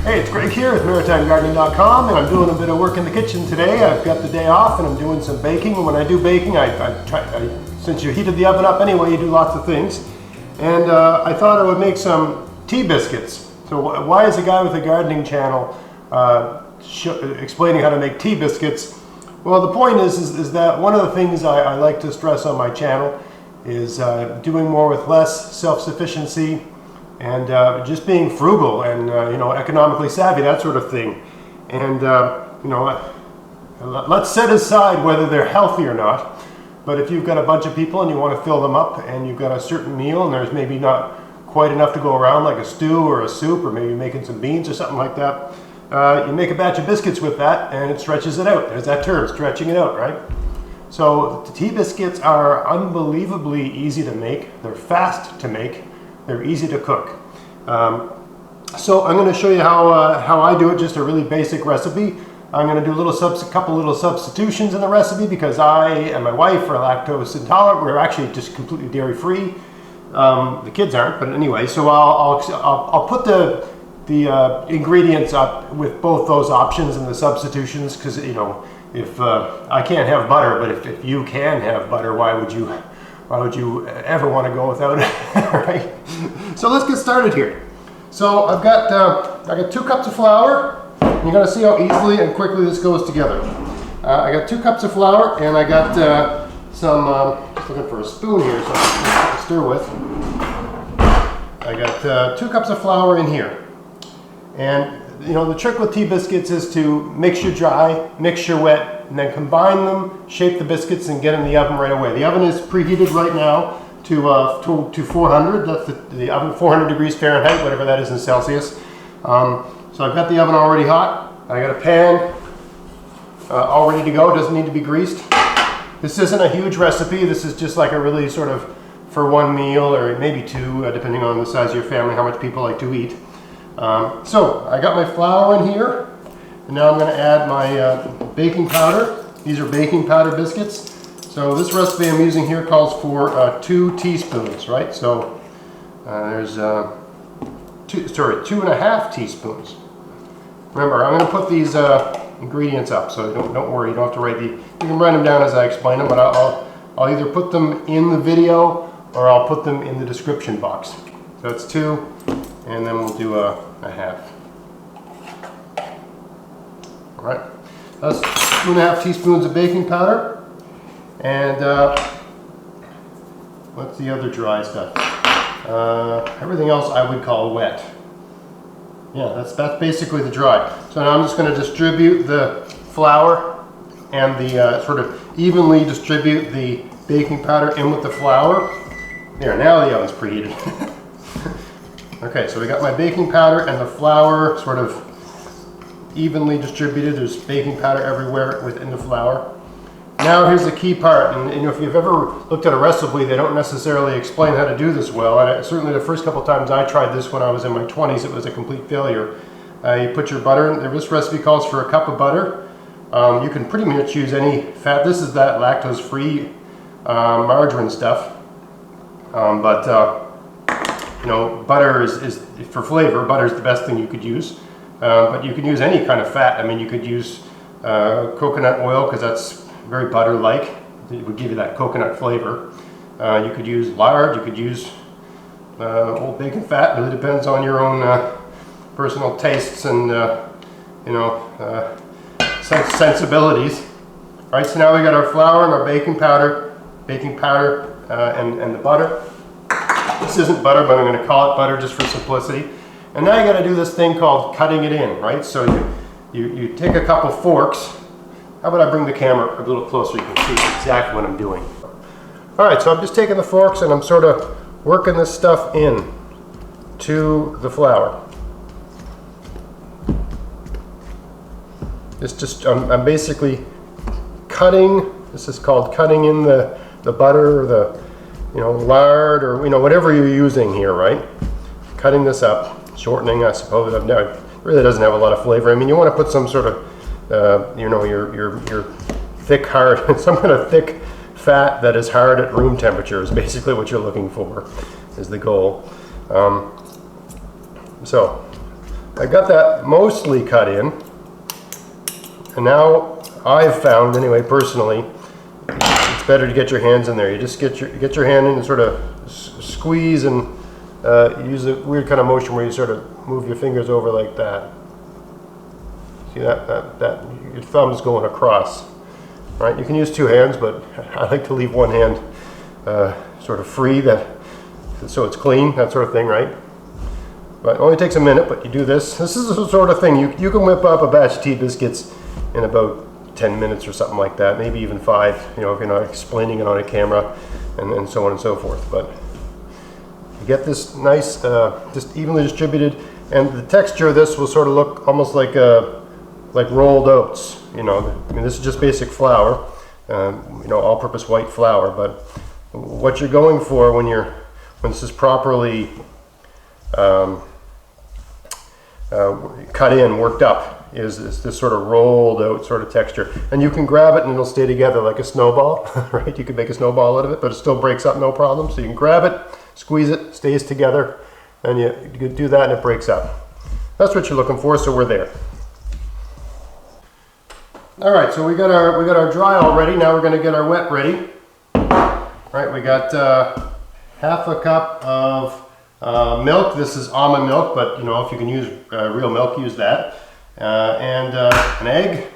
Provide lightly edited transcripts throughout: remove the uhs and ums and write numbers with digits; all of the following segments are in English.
Hey, it's Greg here at maritimegardening.com, and I'm doing a bit of work in the kitchen today. I've got the day off and I'm doing some baking. And when I do baking, since you heated the oven up anyway, you do lots of things. And I thought I would make some tea biscuits. So why is a guy with a gardening channel explaining how to make tea biscuits? Well, the point is that one of the things I like to stress on my channel is doing more with less, self-sufficiency, and just being frugal and economically savvy, that sort of thing. And let's set aside whether they're healthy or not. But if you've got a bunch of people and you want to fill them up, and you've got a certain meal and there's maybe not quite enough to go around, like a stew or a soup, or maybe making some beans or something like that, you make a batch of biscuits with that and it stretches it out. There's that term, stretching it out, right? So the tea biscuits are unbelievably easy to make. They're fast to make. They're easy to cook. So I'm going to show you how I do it, just a really basic recipe. I'm going to do a couple little substitutions in the recipe because I and my wife are lactose intolerant. We're actually just completely dairy free. The kids aren't, but anyway. So I'll put the ingredients up with both those options and the substitutions, because if I can't have butter, but if you can have butter, why would you ever want to go without it? Right? So let's get started here. So I got 2 cups of flour. You're going to see how easily and quickly this goes together. I got 2 cups of flour, and I got some. Just looking for a spoon here, so I can stir with. I got 2 cups of flour in here, and the trick with tea biscuits is to mix your dry, mix your wet, and then combine them, shape the biscuits, and get in the oven right away. The oven is preheated right now to 400. That's the oven, 400 degrees Fahrenheit, whatever that is in Celsius. So I've got the oven already hot. I got a pan all ready to go. It doesn't need to be greased. This isn't a huge recipe. This is just like a really sort of for one meal, or maybe 2, depending on the size of your family, how much people like to eat. So I got my flour in here, and now I'm going to add my baking powder. These are baking powder biscuits. So this recipe I'm using here calls for 2 teaspoons, right? So there's 2.5 teaspoons. Remember, I'm going to put these ingredients up, so don't worry. You don't have to write you can write them down as I explain them, but I'll either put them in the video or I'll put them in the description box. So that's 2, and then we'll do a half. All right, that's 2.5 teaspoons of baking powder. And what's the other dry stuff? Everything else I would call wet. Yeah, that's basically the dry. So now I'm just going to distribute the flour and the sort of evenly distribute the baking powder in with the flour. There, now the oven's preheated. Okay, so we got my baking powder and the flour sort of evenly distributed. There's baking powder everywhere within the flour. Now here's the key part, and if you've ever looked at a recipe, they don't necessarily explain how to do this well. And certainly the first couple times I tried this when I was in my 20s, it was a complete failure. You put your butter in. This recipe calls for a cup of butter. You can pretty much use any fat. This is that lactose-free margarine stuff. Butter is for flavor. Butter is the best thing you could use. But you can use any kind of fat. I mean, you could use coconut oil, because that's very butter-like. It would give you that coconut flavor. You could use lard, you could use old bacon fat. It really depends on your own personal tastes and sensibilities. All right, so now we got our flour and our baking powder, and the butter. This isn't butter, but I'm going to call it butter just for simplicity. And now you got to do this thing called cutting it in, right? So you take a couple forks. How about I bring the camera a little closer, you can see exactly what I'm doing. All right, so I'm just taking the forks and I'm sort of working this stuff in to the flour. I'm basically cutting. This is called cutting in the butter or the lard or whatever you're using here, right? Cutting this up, shortening, I suppose. It really doesn't have a lot of flavor. I mean, you want to put some sort of your thick, hard, some kind of thick fat that is hard at room temperature is basically what you're looking for, is the goal. So I got that mostly cut in, and now I've found, anyway, personally, it's better to get your hands in there. You just get your hand in and sort of squeeze and use a weird kind of motion where you sort of move your fingers over like that. See that your thumb's going across, right? You can use two hands, but I like to leave one hand sort of free, so it's clean, that sort of thing, right? But it only takes a minute, but you do this. This is the sort of thing you can whip up a batch of tea biscuits in about 10 minutes or something like that, maybe even 5, you know, if you're not explaining it on a camera, and so on and so forth. But you get this nice, just evenly distributed, and the texture of this will sort of look almost like rolled oats. You know, I mean, this is just basic flour, you know, all-purpose white flour. But what you're going for when this is properly cut in, worked up, is this sort of rolled out sort of texture. And you can grab it and it'll stay together like a snowball, right? You can make a snowball out of it, but it still breaks up no problem. So you can grab it, squeeze it, stays together, and you do that and it breaks up. That's what you're looking for, so we're there. All right, so we got our dry all ready. Now we're gonna get our wet ready. All right, we got half a cup of milk. This is almond milk, but you know, if you can use real milk, use that. And an egg.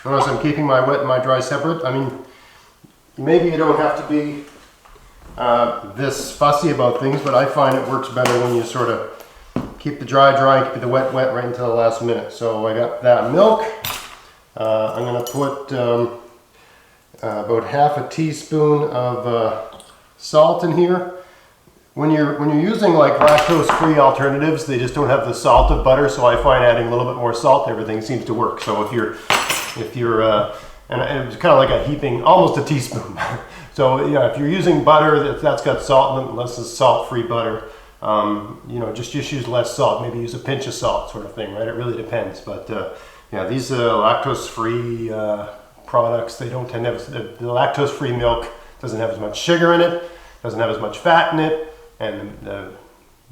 Notice I'm keeping my wet and my dry separate. I mean, maybe you don't have to be this fussy about things, but I find it works better when you sort of keep the dry and keep the wet right until the last minute. So I got that milk. I'm going to put about half a teaspoon of salt in here. When you're using like lactose-free alternatives, they just don't have the salt of butter, so I find adding a little bit more salt to everything seems to work. So if you're and it's kind of like a heaping, almost a teaspoon. So yeah, if you're using butter that's got salt in it, unless it's salt-free butter, you know, just use less salt. Maybe use a pinch of salt, sort of thing, right? It really depends. But yeah, these lactose-free products, they don't tend to have the lactose-free milk doesn't have as much sugar in it, doesn't have as much fat in it. And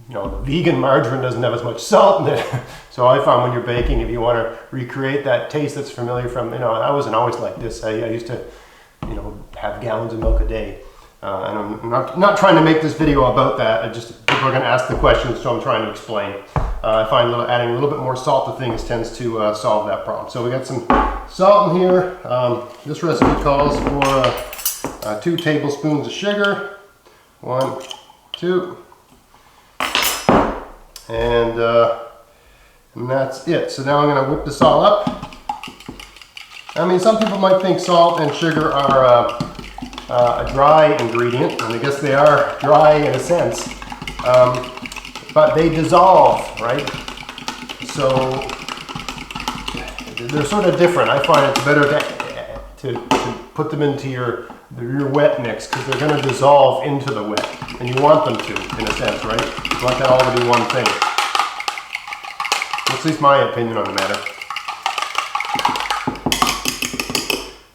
you know, the vegan margarine doesn't have as much salt in it. So I found when you're baking, if you want to recreate that taste that's familiar from, you know, I wasn't always like this. I used to, you know, have gallons of milk a day. And I'm not trying to make this video about that. People are going to ask the questions, so I'm trying to explain. I find adding a little bit more salt to things tends to solve that problem. So we got some salt in here. This recipe calls for 2 tablespoons of sugar. 1, 2, and that's it. So now I'm going to whip this all up. I mean, some people might think salt and sugar are a dry ingredient, and I guess they are dry in a sense, but they dissolve, right? So they're sort of different. I find it's better to put them into your wet mix, because they're going to dissolve into the wet, and you want them to, in a sense, right? You want that all to be one thing. That's at least my opinion on the matter.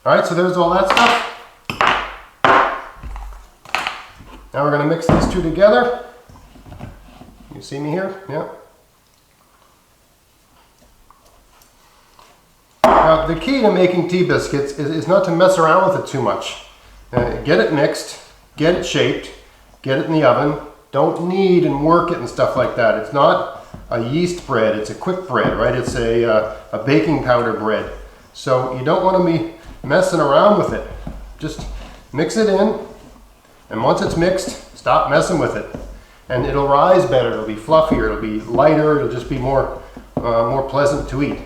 All right, so there's all that stuff. Now we're going to mix these two together. You see me here? Yeah. Now, the key to making tea biscuits is not to mess around with it too much. Get it mixed, get it shaped, get it in the oven. Don't knead and work it and stuff like that. It's not a yeast bread, it's a quick bread, right? It's a baking powder bread. So you don't want to be messing around with it. Just mix it in, and once it's mixed, stop messing with it. And it'll rise better, it'll be fluffier, it'll be lighter, it'll just be more pleasant to eat.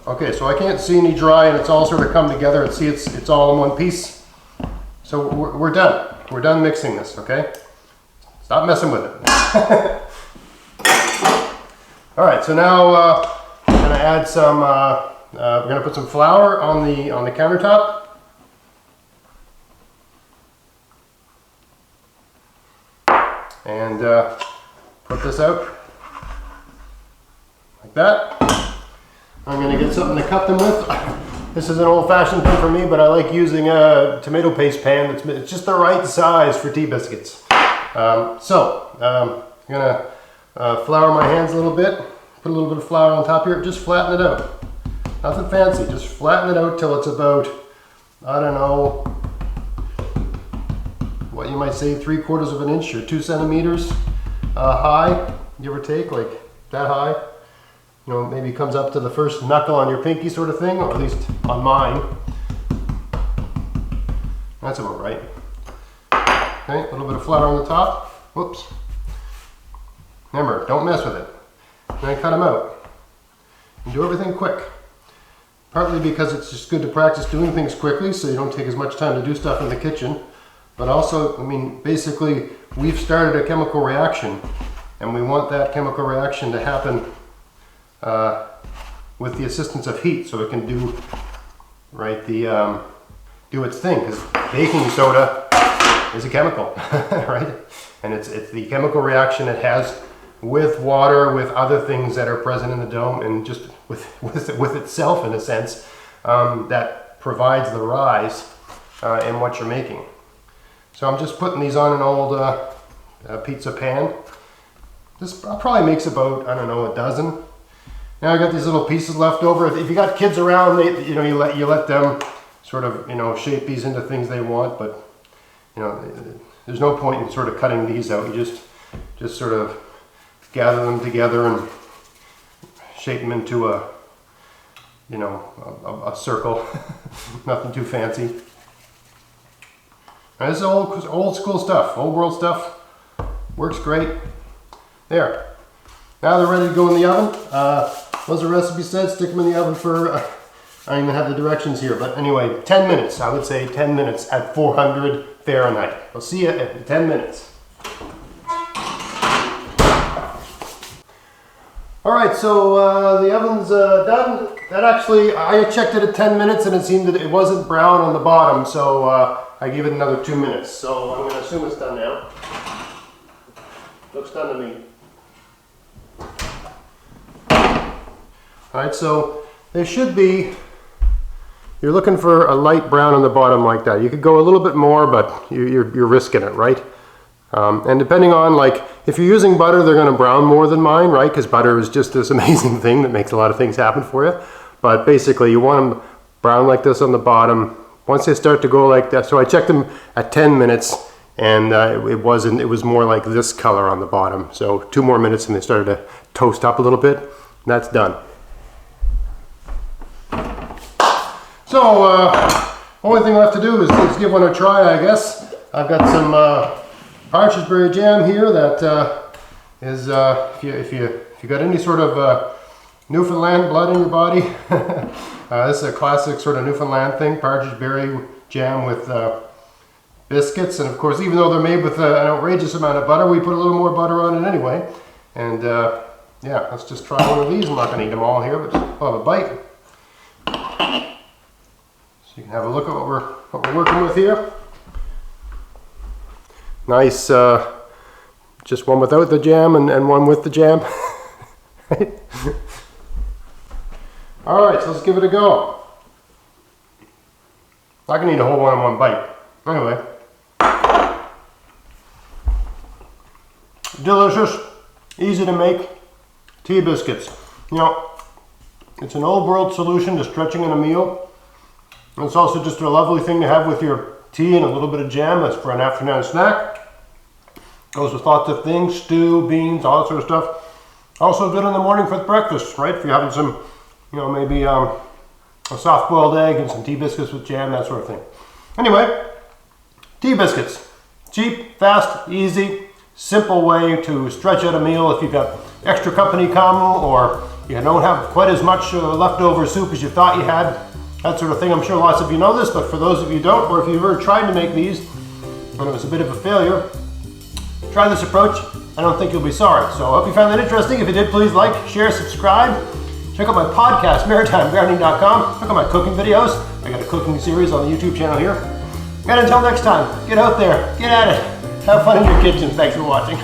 Okay, so I can't see any dry, and it's all sort of come together, and see it's all in one piece. So we're done. We're done mixing this, okay? Stop messing with it. All right, so now I'm gonna add some, we're gonna put some flour on the countertop. And put this out like that. I'm going to get something to cut them with. This is an old-fashioned thing for me, but I like using a tomato paste pan. It's just the right size for tea biscuits. I'm going to flour my hands a little bit, put a little bit of flour on top here, just flatten it out. Nothing fancy, just flatten it out till it's about, I don't know, what you might say 3/4 of an inch or 2 centimeters high, give or take, like that high. You know, maybe comes up to the first knuckle on your pinky sort of thing, or at least on mine. That's about right. Okay, a little bit of flour on the top. Whoops. Remember, don't mess with it. And then cut them out. And do everything quick. Partly because it's just good to practice doing things quickly so you don't take as much time to do stuff in the kitchen. But also, I mean, basically, we've started a chemical reaction, and we want that chemical reaction to happen with the assistance of heat, so it can do right do its thing. Because baking soda is a chemical, right? And it's the chemical reaction it has with water, with other things that are present in the dough, and just with itself in a sense, that provides the rise in what you're making. So I'm just putting these on an old pizza pan. This probably makes about, I don't know, a dozen. Now I got these little pieces left over. If you got kids around, you let them sort of, shape these into things they want. But there's no point in sort of cutting these out. You just sort of gather them together and shape them into a circle. Nothing too fancy. Now, this is old school stuff, old world stuff. Works great. There. Now they're ready to go in the oven. As the recipe said, stick them in the oven for, I don't even have the directions here, but anyway, 10 minutes. I would say 10 minutes at 400 Fahrenheit. I'll see you in 10 minutes. All right, so the oven's done. That actually, I checked it at 10 minutes and it seemed that it wasn't brown on the bottom, so I gave it another 2 minutes. So I'm gonna assume it's done now. Looks done to me. All right, so there should be, you're looking for a light brown on the bottom like that. You could go a little bit more, but you're risking it, right? And depending on, like, if you're using butter, they're gonna brown more than mine, right? Because butter is just this amazing thing that makes a lot of things happen for you. But basically, you want them brown like this on the bottom. Once they start to go like that, so I checked them at 10 minutes, and it was more like this color on the bottom. So 2 more minutes and they started to toast up a little bit. And that's done. So, only thing left to do is give one a try, I guess. I've got some partridge berry jam here that is, if you got any sort of Newfoundland blood in your body, this is a classic sort of Newfoundland thing, partridge berry jam with biscuits. And of course, even though they're made with an outrageous amount of butter, we put a little more butter on it anyway. And yeah, let's just try one of these. I'm not going to eat them all here, but I'll have a bite. So you can have a look at what we're working with here. Nice, just one without the jam and one with the jam. All right, so let's give it a go. I can eat a whole one in one bite. Anyway. Delicious, easy to make tea biscuits. It's an old world solution to stretching in a meal. It's also just a lovely thing to have with your tea and a little bit of jam. That's for an afternoon snack. Goes with lots of things, stew, beans, all that sort of stuff. Also good in the morning for breakfast, right? If you're having some, maybe a soft-boiled egg and some tea biscuits with jam, that sort of thing. Anyway, tea biscuits. Cheap, fast, easy, simple way to stretch out a meal if you've got extra company come, or you don't have quite as much leftover soup as you thought you had. That sort of thing. I'm sure lots of you know this, but for those of you who don't, or if you've ever tried to make these and it was a bit of a failure, try this approach. I don't think you'll be sorry. So I hope you found that interesting. If you did, please like, share, subscribe. Check out my podcast, maritimegardening.com. Check out my cooking videos. I got a cooking series on the YouTube channel here. And until next time, get out there, get at it. Have fun in your kitchen. Thanks for watching.